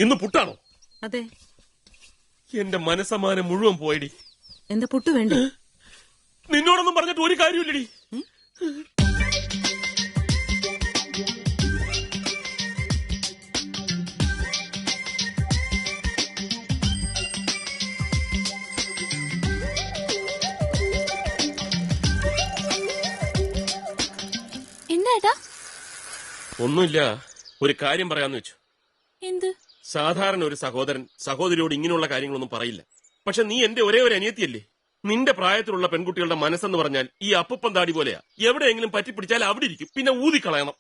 ഇന്ന് പുട്ടാണോ? അതെ. എന്റെ മനസ്സമാനം മുഴുവൻ പോയടി. എന്താ പുട്ട് വേണ്ടേ? നിന്നോടൊന്നും പറഞ്ഞിട്ട് ഒരു കാര്യമില്ലടി. എന്താ? ഒന്നുമില്ല, ഒരു കാര്യം പറയാന്ന് വെച്ചു. എന്ത്? സാധാരണ ഒരു സഹോദരൻ സഹോദരിയോട് ഇങ്ങനെയുള്ള കാര്യങ്ങളൊന്നും പറയില്ല. പക്ഷെ നീ എന്റെ ഒരേ ഒരു അനിയത്തിയല്ലേ. നിന്റെ പ്രായത്തിലുള്ള പെൺകുട്ടികളുടെ മനസ്സെന്ന് പറഞ്ഞാൽ ഈ അപ്പൂപ്പൻ താടി പോലെയാ. എവിടെയെങ്കിലും പറ്റിപ്പിടിച്ചാൽ അവിടെ ഇരിക്കും, പിന്നെ ഊതിക്കളയണം.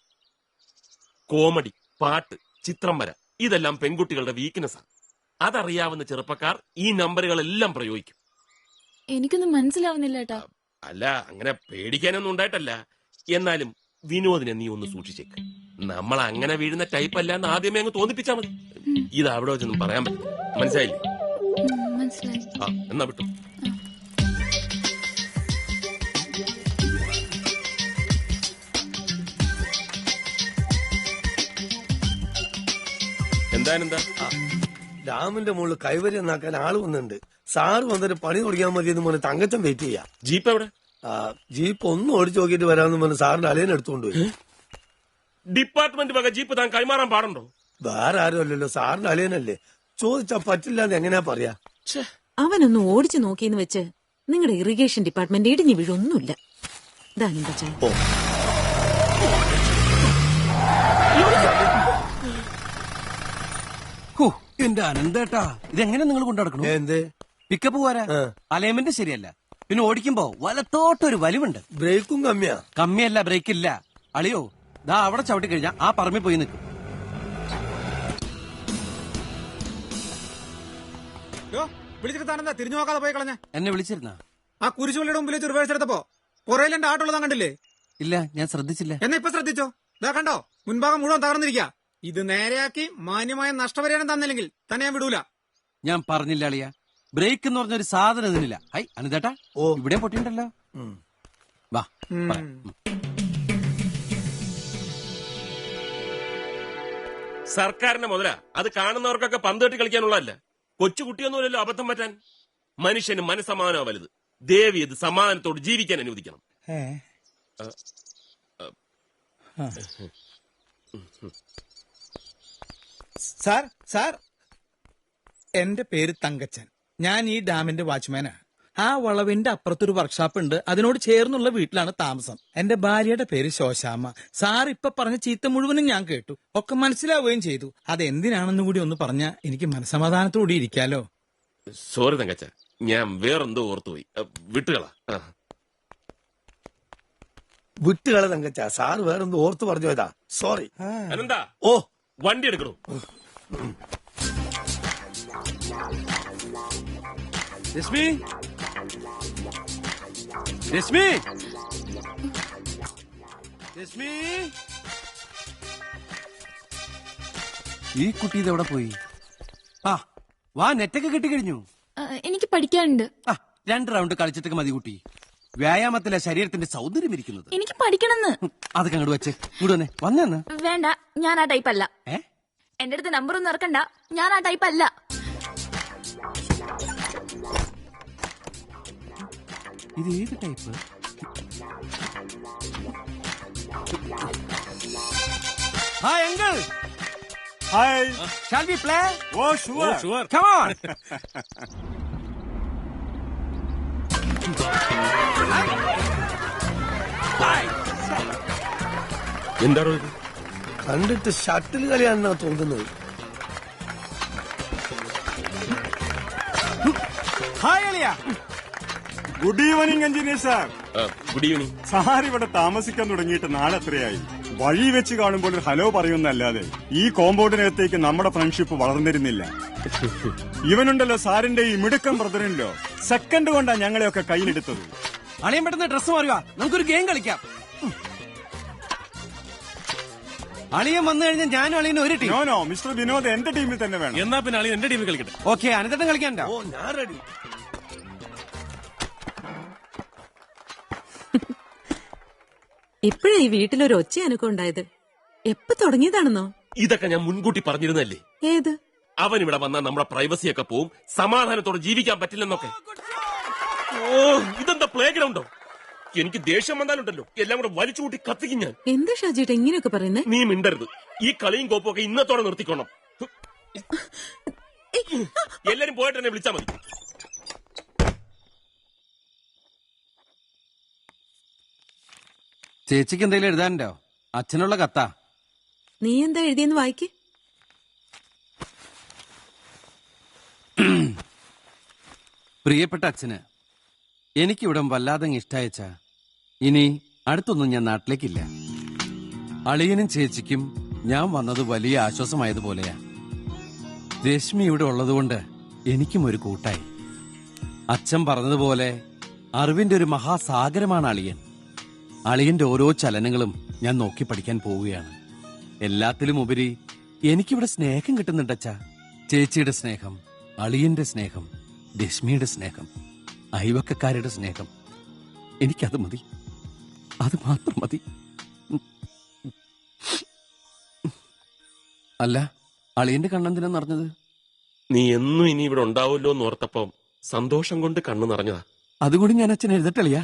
കോമഡി, പാട്ട്, ചിത്രം വര, ഇതെല്ലാം പെൺകുട്ടികളുടെ വീക്ക്നെസ്സാണ്. അതറിയാവുന്ന ചെറുപ്പക്കാർ ഈ നമ്പറുകളെല്ലാം പ്രയോഗിക്കും. എനിക്കൊന്നും മനസ്സിലാവുന്നില്ല ഏട്ടാ. അല്ല, അങ്ങനെ പേടിക്കാനൊന്നും ഉണ്ടായിട്ടല്ല. എന്നാലും വിനോദിനെ നീ ഒന്ന് സൂക്ഷിച്ചേക്ക്. നമ്മൾ അങ്ങനെ വീഴുന്ന ടൈപ്പ് അല്ല എന്ന് ആദ്യമേ അങ്ങ് തോന്നിപ്പിച്ചാ മതി. ഇത് അവിടെ വെച്ചൊന്നും പറയാൻ പറ്റില്ല. മനസ്സിലായില്ലേ? മനസ്സിലായി. ആ, എന്നാ വിട്ടു. എന്താ ഡാമിന്റെ മുകളിൽ കൈവരി എന്നാക്കാൻ ആള് വന്നിട്ടുണ്ട്. സാറ് വന്നിട്ട് പണി തുടങ്ങിയാൽ മതി എന്ന് പറഞ്ഞ് തങ്കച്ചൻ വെയിറ്റ് ചെയ്യാ. ജീപ്പ് എവിടെ? ജീപ്പ് ഒന്ന് ഓടിച്ചു നോക്കിയിട്ട് വരാമെന്ന് പറഞ്ഞ് സാറിന്റെ അലയിൽ എടുത്തുകൊണ്ട് പോയി. ഡിപ്പാർട്ട്മെന്റ് വക ജീപ്പ് താൻ കൈമാറാൻ പാടുണ്ടോ? വേറെ ആരും അല്ലല്ലോ, സാറിന്റെ അലയനല്ലേ. ചോദിച്ചാ പറ്റില്ല എന്ന് എങ്ങനെയാ പറയാ? അവനൊന്ന് ഓടിച്ചു നോക്കിയെന്ന് വെച്ച് നിങ്ങളുടെ ഇറിഗേഷൻ ഡിപ്പാർട്ട്മെന്റ് ഇടിഞ്ഞു വീഴൊന്നുമില്ല. എന്റെ അനന്തേട്ടാ, ഇതെങ്ങനെ നിങ്ങൾ കൊണ്ടുനടക്കണം? എന്ത് പിക്കപ്പ് പോരാ, അലൈൻമെന്റ് ശരിയല്ല. പിന്നെ ഓടിക്കുമ്പോ വലത്തോട്ടൊരു വലിവുണ്ട്. ബ്രേക്കും കമ്മിയാ? കമ്മിയല്ല, ബ്രേക്ക് ഇല്ല. അളിയോ, ദാ അവിടെ ചവിട്ടി കഴിഞ്ഞാ ആ പറമ്പിൽ പോയി നിൽക്കും. വിളിച്ചിട്ട് താനെന്താ തിരിഞ്ഞു നോക്കാതെ പോയി കളഞ്ഞ? എന്നെ വിളിച്ചിരുന്ന ആ കുരിശുപള്ളിയുടെ മുമ്പിൽ വെച്ച് റിവേഴ്സ് എടുത്തപ്പോ പുറയിൽ എന്റെ ആട്ടുള്ളതാ കണ്ടില്ലേ? ഇല്ല, ഞാൻ ശ്രദ്ധിച്ചില്ല. എന്നാ ഇപ്പൊ ശ്രദ്ധിച്ചോ? ഇതാ കണ്ടോ, മുൻഭാഗം മുഴുവൻ തകർന്നിരിക്കുക. ഇത് നേരെയാക്കി മാന്യമായ നഷ്ടപരിഹാരം തന്നില്ലെങ്കിൽ തന്നെ ഞാൻ വിടൂല. ഞാൻ പറഞ്ഞില്ല അളിയ, ബ്രേക്ക് എന്ന് പറഞ്ഞൊരു സാധനം ഇതിനില്ല. ഹൈ അനന്തേട്ടാ, ഇവിടെ പൊട്ടിണ്ടല്ലോ. വാ. സർക്കാരിന്റെ മുതല അത് കാണുന്നവർക്കൊക്കെ പന്ത് കെട്ടി കളിക്കാനുള്ളതല്ല. കൊച്ചുകുട്ടിയൊന്നുമല്ലല്ലോ അബദ്ധം പറ്റാൻ. മനുഷ്യന് മനസ്സമാനോ വലുത്. ദേവി ഇത് സമാധാനത്തോട് ജീവിക്കാൻ അനുവദിക്കണം. സാർ, എന്റെ പേര് തങ്കച്ചൻ. ഞാൻ ഈ ഡാമിന്റെ വാച്ച്മാനാ. ആ വളവിന്റെ അപ്പുറത്തൊരു വർക്ക്ഷോപ്പ് ഉണ്ട്, അതിനോട് ചേർന്നുള്ള വീട്ടിലാണ് താമസം. എന്റെ ഭാര്യയുടെ പേര് ശോശാമ്മ. സാർ ഇപ്പൊ പറഞ്ഞ ചീത്ത മുഴുവനും ഞാൻ കേട്ടു, ഒക്കെ മനസ്സിലാവുകയും ചെയ്തു. അതെന്തിനാണെന്ന് കൂടി ഒന്ന് പറഞ്ഞാ എനിക്ക് മനസ്സമാധാനത്തോടെ ഇരിക്കാലോ. സോറി തങ്കച്ച, ഞാൻ വേറെന്തോ ഓർത്തുപോയി. വിട്ടുകളാ. വിട്ടുകളെ തങ്കച്ച, സാറ് വേറെന്തോ ഓർത്തു പറഞ്ഞു പോയതാ. സോറി. അനന്താ, ഓ വണ്ടി എടുക്കണോ? രശ്മി, രശ്മി, രശ്മി, ഈ കുട്ടി ഇതെവിടെ പോയി? ആ വാ, നെറ്റൊക്കെ കിട്ടിക്കഴിഞ്ഞു. എനിക്ക് പഠിക്കാനുണ്ട്. 2 റൗണ്ട് കളിച്ചിട്ടൊക്കെ മതി കുട്ടി. വ്യായാമത്തിലെ ശരീരത്തിന്റെ സൗന്ദര്യം ഇരിക്കുന്നത്. എനിക്ക് പഠിക്കണമെന്ന്. അതൊക്കെ അങ്ങോട്ട് വെച്ച് ഇങ്ങോട്ട് വന്നേ. വന്നേന്ന് വേണ്ട, ഞാൻ ആ ടൈപ്പ് അല്ല. എന്റെ അടുത്ത് നമ്പർ ഒന്നും ഇറക്കണ്ട, ഞാൻ ആ ടൈപ്പ് അല്ല. ഇത് ഏത് type? Hi uncle. Hi. Shall we play? Oh sure. Come on. എന്താണോ ഇത്? കണ്ടിട്ട് ഷട്ടിൽ കളിയാണെന്നാ തോന്നുന്നത്. ഹായ് അളിയ. Good evening engineer sir. Good evening. Sir ഇവിടെ താമസിക്കാൻ തുടങ്ങിയിട്ട് നാളെത്രയായി? വഴി വെച്ച് കാണുമ്പോൾ ഒരു ഹലോ പറയുന്നല്ലാതെ ഈ കോമ്പൗണ്ടിനകത്തേക്ക് നമ്മുടെ ഫ്രണ്ട്ഷിപ്പ് വളർന്നിരുന്നില്ല. ഇവനുണ്ടല്ലോ സാറിന്റെ ഈ മിടുക്കം ബ്രദറിനല്ലോ, സെക്കൻഡ് കൊണ്ടാ ഞങ്ങളെയൊക്കെ കയ്യിലെടുത്തത്. അളിയൻ പെട്ടെന്ന് ഡ്രസ് മാറുക, നമുക്കൊരു ഗെയിം കളിക്കാം. അളിയൻ വന്നു കഴിഞ്ഞാൽ ഞാനും അളിയനും ഒരു ടീം. നോ മിസ്റ്റർ വിനോദ് എന്റെ ടീമിൽ തന്നെ വേണം. എന്നാ പിന്നെ അളിയൻ എന്റെ ടീമിൽ കളിക്കട്ടെ. ഓക്കെ, അനന്തട്ടൻ കളിക്കാൻ. ഓ ഞാൻ റെഡി. ഇപ്പോഴാ ഈ വീട്ടിലൊരു ഒച്ച അനക്കം ഉണ്ടായത്. എപ്പോ തുടങ്ങിയതാണെന്നോ? ഇതൊക്കെ ഞാൻ മുൻകൂട്ടി പറഞ്ഞിരുന്നല്ലേ. ഏത്? അവൻ ഇവിടെ വന്നാൽ നമ്മുടെ പ്രൈവസിയൊക്കെ പോവും, സമാധാനത്തോടെ ജീവിക്കാൻ പറ്റില്ലെന്നൊക്കെ. ഓ, ഇതെന്താ പ്ലേ ഗ്രൗണ്ടോ? എനിക്ക് ദേഷ്യം വന്നാലുണ്ടല്ലോ എല്ലാം കൂടെ വലിച്ചു കൂട്ടി കത്തിക്കും ഞാൻ. എന്താ ഷാജിയേട്ടാ ഇങ്ങനെയൊക്കെ പറയുന്നേ? നീ മിണ്ടരുത്. ഈ കളിയും കോപ്പും ഒക്കെ ഇന്നത്തോടെ നിർത്തിക്കോണം. എല്ലാരും പോയിട്ട് എന്നെ വിളിച്ചാ മതി. ചേച്ചിക്ക് എന്തെങ്കിലും എഴുതാനുണ്ടോ? അച്ഛനുള്ള കത്താ. നീ എന്താ എഴുതിയെന്ന് വായിക്ക്. പ്രിയപ്പെട്ട അച്ഛന്, എനിക്കിവിടം വല്ലാതെ ഇഷ്ടയച്ചാ. ഇനി അടുത്തൊന്നും ഞാൻ നാട്ടിലേക്കില്ല. അളിയനും ചേച്ചിക്കും ഞാൻ വന്നത് വലിയ ആശ്വാസമായതുപോലെയാ. രശ്മി ഇവിടെ ഉള്ളതുകൊണ്ട് എനിക്കും ഒരു കൂട്ടായി. അച്ഛൻ പറഞ്ഞതുപോലെ അറിവിന്റെ ഒരു മഹാസാഗരമാണ് അളിയൻ. അളിയന്റെ ഓരോ ചലനങ്ങളും ഞാൻ നോക്കി പഠിക്കാൻ പോവുകയാണ്. എല്ലാത്തിലും ഉപരി എനിക്കിവിടെ സ്നേഹം കിട്ടുന്നുണ്ടച്ചാ. ചേച്ചിയുടെ സ്നേഹം, അളിയന്റെ സ്നേഹം, രശ്മിയുടെ സ്നേഹം, അയൽവക്കക്കാരുടെ സ്നേഹം. എനിക്കത് മതി, അത് മാത്രം മതി. അല്ല, അളിയന്റെ കണ്ണെന്തിനാ നിറഞ്ഞത്? നീ എന്നും ഇനി ഇവിടെ ഉണ്ടാവുമല്ലോ എന്ന് ഓർത്തപ്പം സന്തോഷം കൊണ്ട് കണ്ണു നിറഞ്ഞതാ. അതുകൂടി ഞാൻ അച്ഛൻ എഴുതട്ടളിയാ.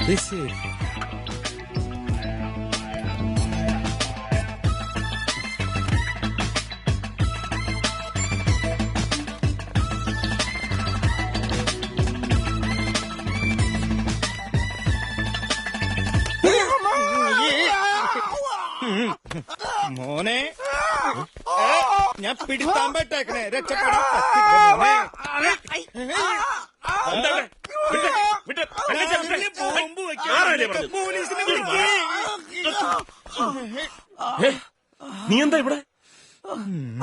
അത് ശരി. മോനെ, ഞാൻ പിടിത്താൻ പറ്റേക്കണേ, രക്ഷപ്പെടാൻ പറ്റില്ല മോനെ. എന്താ ഇവിടെ? വിട്ട്, വിട്ട്, തങ്കച്ചാ, വിട്ട്. ആരല്ലേ പറഞ്ഞത്? പോലീസിനെ വിളിക്കേ. നീ എന്താ ഇവിടെ?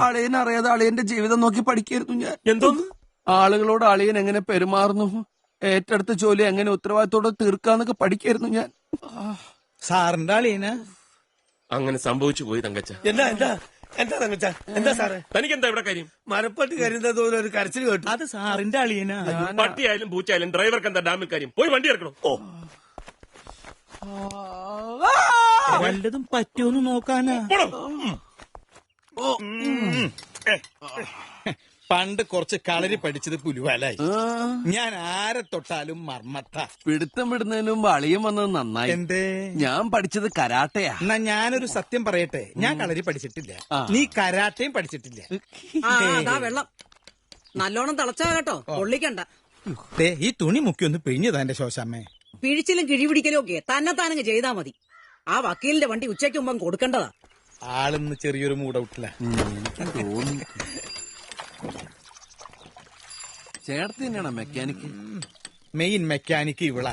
അളിയനറിയാതെ അളിയന്റെ ജീവിതം നോക്കി പഠിക്കായിരുന്നു ഞാൻ. എന്തോന്ന്? ആളുകളോട് അളിയൻ എങ്ങനെ പെരുമാറുന്നു, ഏറ്റെടുത്ത ജോലി എങ്ങനെ ഉത്തരവാദിത്തോടെ തീർക്കാന്നൊക്കെ പഠിക്കായിരുന്നു ഞാൻ. സാറിന്റെ അളിയനാ? അങ്ങനെ സംഭവിച്ചു പോയി തങ്കച്ച. എന്താ എന്താ എന്താ തങ്കച്ച, എന്താ സാറേ? തനിക്കെന്താ ഇവിടെ കാര്യം? മരപ്പട്ടി കരുതുന്നത് പോലെ ഒരു കരച്ചിൽ കേട്ടു. അത് സാറിന്റെ അളിയനാ. പട്ടിയായാലും പൂച്ചയായാലും ഡ്രൈവർക്ക് എന്താ ഡാമിൽ കാര്യം? പോയി വണ്ടി ഇറക്കണം. ഓ, വല്ലതും പറ്റുമെന്ന് നോക്കാനാ. പണ്ട് കുറച്ച് കളരി പഠിച്ചത് പുലുവാലായി. ഞാൻ ആരെ തൊട്ടാലും മർമ്മത്ത. പിടുത്തം വിടുന്നതിന് മുമ്പ് അളിയൻ വന്നത് നന്നായി. എന്തേ? ഞാൻ പഠിച്ചത് കരാട്ടയാ. എന്നാ ഞാനൊരു സത്യം പറയട്ടെ, ഞാൻ കളരി പഠിച്ചിട്ടില്ല. നീ കരാട്ടയും പഠിച്ചിട്ടില്ല. അതാ വെള്ളം നല്ലോണം തിളച്ചാ കേട്ടോ, പൊള്ളിക്കണ്ട. ദേ, ഈ തുണി മുക്കി ഒന്ന് പിഴിഞ്ഞതാ എന്റെ ശോശാമ്മേ. പിഴിച്ചിലും കിഴിപിടിക്കലും ഒക്കെ തന്നെ താനങ്ങ് ചെയ്താ മതി. ആ വക്കീലിന്റെ വണ്ടി ഉച്ചയ്ക്ക് മുമ്പ് കൊടുക്കേണ്ടതാ. ആളിന്ന് ചെറിയൊരു മൂടൗട്ടില്ല. ചേർത്ത് തന്നെയാണ് മെക്കാനിക്ക്. മെയിൻ മെക്കാനിക്ക് ഇവളാ.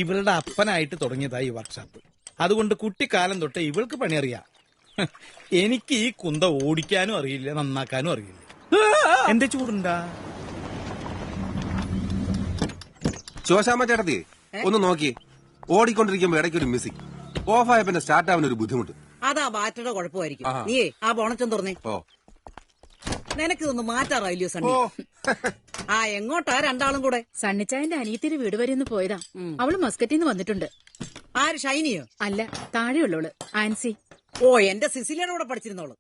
ഇവളുടെ അപ്പനായിട്ട് തുടങ്ങിയതാ ഈ വർക്ക്ഷോപ്പ്. അതുകൊണ്ട് കുട്ടിക്കാലം തൊട്ടേ ഇവൾക്ക് പണിയറിയാം. എനിക്ക് ഈ കുന്ത ഓടിക്കാനും അറിയില്ല, നന്നാക്കാനും അറിയില്ല. എന്റെ ചൂടുണ്ടാ? ശോശാമ്മ ചേട്ടത്തി ഒന്ന് നോക്കി. ഓടിക്കൊണ്ടിരിക്കുമ്പോ ഇടയ്ക്കൊരു മിസ്സിംഗ്. ഓഫായ പിന്നെ സ്റ്റാർട്ട് ആവാൻ ഒരു ബുദ്ധിമുട്ട്. അതാ ബാറ്ററിയുടെ കുഴപ്പമായിരിക്കും. നീയേ ആ ബോണറ്റും തുറന്നേ. ഓ, നിനക്കിതൊന്ന് മാറ്റാറായില്ലയോ സണ്ണി? ആ എങ്ങോട്ടാ രണ്ടാളും കൂടെ? സണ്ണിച്ചായന്റെ അനിയത്തിന്റെ വീട് വരെ ഒന്ന് പോയതാ. അവള് മസ്കറ്റിൽ നിന്ന് വന്നിട്ടുണ്ട്. ആര്, ഷൈനിയോ? അല്ല, താഴെയുള്ളവള് ആൻസി. ഓ, എന്റെ സിസിലിയുടെ കൂടെ പഠിച്ചിരുന്നോളൂ.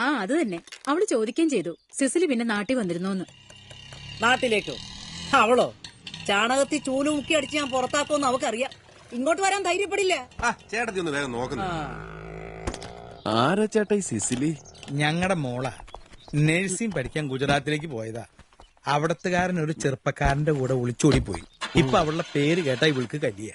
ആ, അത് തന്നെ. അവള് ചോദിക്കുകയും ചെയ്തു സിസിലി പിന്നെ നാട്ടിൽ വന്നിരുന്നോന്ന്. നാട്ടിലേക്കോ? അവളോ? ചാണകത്തിൽ ചൂല് മുക്കി അടിച്ച് ഞാൻ പുറത്താക്കുമെന്ന് അവക്കറിയാം. ഇങ്ങോട്ട് വരാൻ ധൈര്യപ്പെടില്ല. ചേട്ടത്തി ഒന്ന് വേഗം നോക്കുന്നു. ആരാ ചേട്ടാ ഈ സിസിലി? ഞങ്ങളുടെ മോളാ. നഴ്സിംഗ് പഠിക്കാൻ ഗുജറാത്തിലേക്ക് പോയതാ. അവിടത്തുകാരൻ ഒരു ചെറുപ്പക്കാരന്റെ കൂടെ ഒളിച്ചോടി പോയി. ഇപ്പൊ അവളുടെ പേര് കേട്ടാ ഇവൾക്ക് കല്ലിയ.